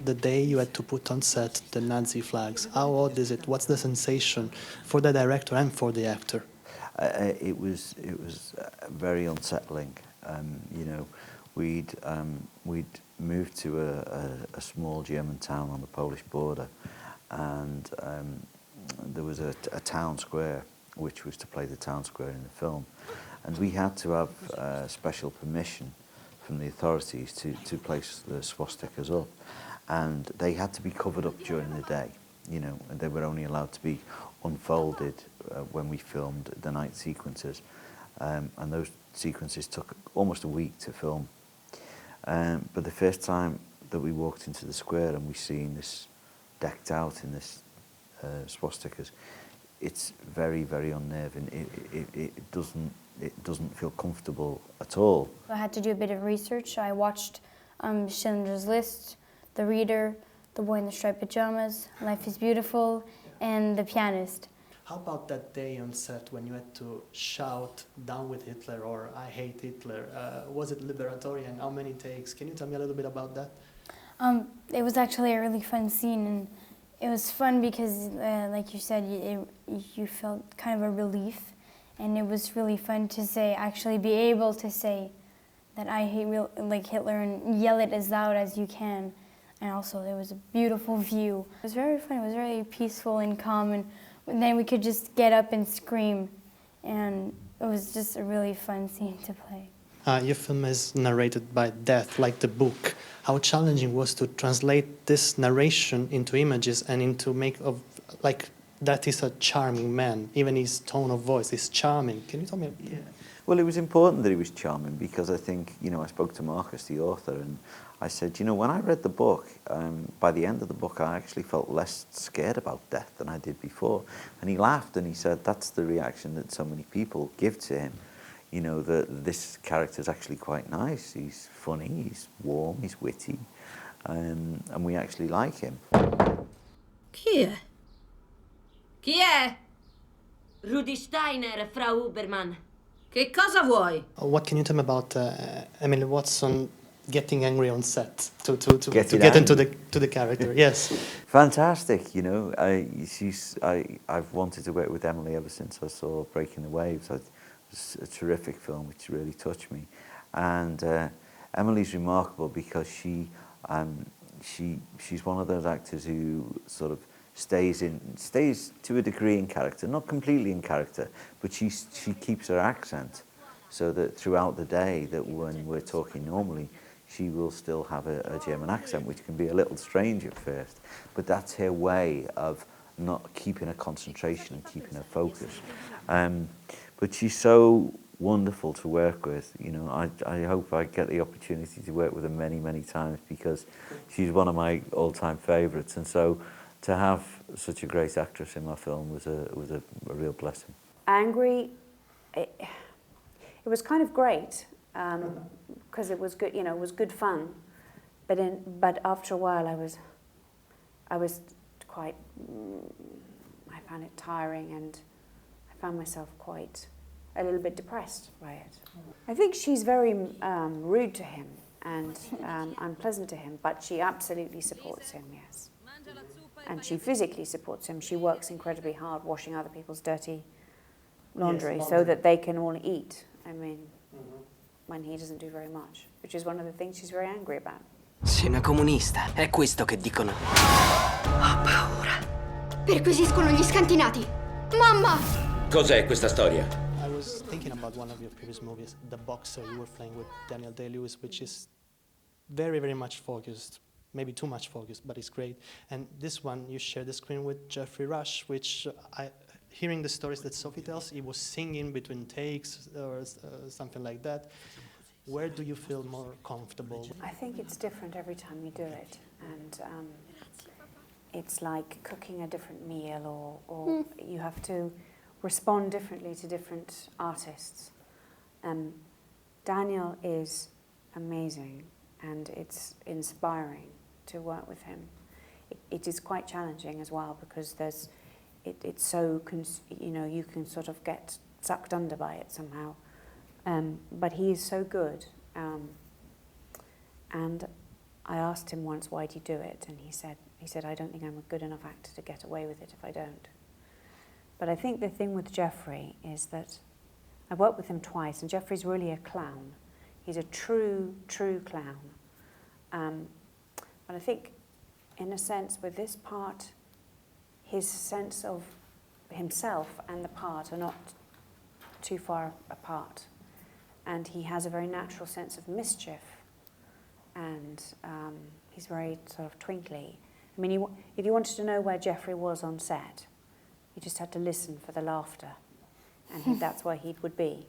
the day you had to put on set the Nazi flags? How odd is it? What's the sensation for the director and for the actor? It was very unsettling. You know, we'd moved to a small German town on the Polish border, and there was a town square which was to play the town square in the film, and we had to have special permission from the authorities to place the swastikas up, and they had to be covered up during the day. You know, and they were only allowed to be unfolded when we filmed the night sequences, and those sequences took almost a week to film. But the first time that we walked into the square and we seen this decked out in this swastikas, it's very, very unnerving. It doesn't feel comfortable at all. I had to do a bit of research. I watched Schindler's List, The Reader, The Boy in the Striped Pajamas, Life is Beautiful, and The Pianist. How about that day on set when you had to shout "Down with Hitler" or "I hate Hitler"? Was it liberatory, and how many takes? Can you tell me a little bit about that? It was actually a really fun scene, and it was fun because, like you said, you felt kind of a relief, and it was really fun to say, actually be able to say that I hate Hitler and yell it as loud as you can. And also there was a beautiful view. It was very fun, it was very peaceful and calm, and then we could just get up and scream, and it was just a really fun scene to play. Your film is narrated by death, like the book. How challenging was to translate this narration into images and into that is a charming man. Even his tone of voice is charming. Can you tell me? Yeah. Well, it was important that he was charming because I think, you know, I spoke to Markus, the author, and I said, you know, when I read the book, by the end of the book, I actually felt less scared about death than I did before. And he laughed and he said, that's the reaction that so many people give to him. You know, that this character's actually quite nice. He's funny, he's warm, he's witty, and we actually like him. Chi è? Chi è? Rudi Steiner, Frau Huberman. Che cosa vuoi? What can you tell me about Emily Watson getting angry on set to get into the character? Yes. Fantastic, you know. I've wanted to work with Emily ever since I saw Breaking the Waves. It's a terrific film which really touched me, and Emily's remarkable because she's one of those actors who sort of stays to a degree in character, not completely in character, but she keeps her accent, so that throughout the day, that when we're talking normally, she will still have a German accent, which can be a little strange at first, but that's her way of not keeping her concentration and keeping her focus. But she's so wonderful to work with. You know, I hope I get the opportunity to work with her many, many times because she's one of my all-time favourites. And so to have such a great actress in my film was a real blessing. Angry, it was kind of great because it was good. You know, it was good fun. But after a while, I was quite. I found it tiring, and I found myself quite a little bit depressed by it. I think she's very rude to him and unpleasant to him, but she absolutely supports him, yes. And she physically supports him. She works incredibly hard washing other people's dirty laundry, so that they can all eat. I mean, when he doesn't do very much, which is one of the things she's very angry about. Sei una comunista, è questo che dicono. Ho paura. Perquisiscono gli scantinati. Mamma! Cos'è questa storia? I was thinking about one of your previous movies, The Boxer, you were playing with Daniel Day-Lewis, which is very, very much focused, maybe too much focused, but it's great. And this one, you share the screen with Geoffrey Rush, which hearing the stories that Sophie tells, he was singing between takes or something like that. Where do you feel more comfortable? I think it's different every time you do it, and it's like cooking a different meal, or you have to respond differently to different artists. Daniel is amazing, and it's inspiring to work with him. It is quite challenging as well because it's so you can sort of get sucked under by it somehow. But he is so good, and I asked him once, why do you do it? And he said, I don't think I'm a good enough actor to get away with it if I don't. But I think the thing with Jeffrey is that I worked with him twice, and Jeffrey's really a clown. He's a true clown. But I think, in a sense, with this part, his sense of himself and the part are not too far apart. And he has a very natural sense of mischief, and he's very sort of twinkly. I mean, if you wanted to know where Jeffrey was on set, you just had to listen for the laughter, and that's where he would be.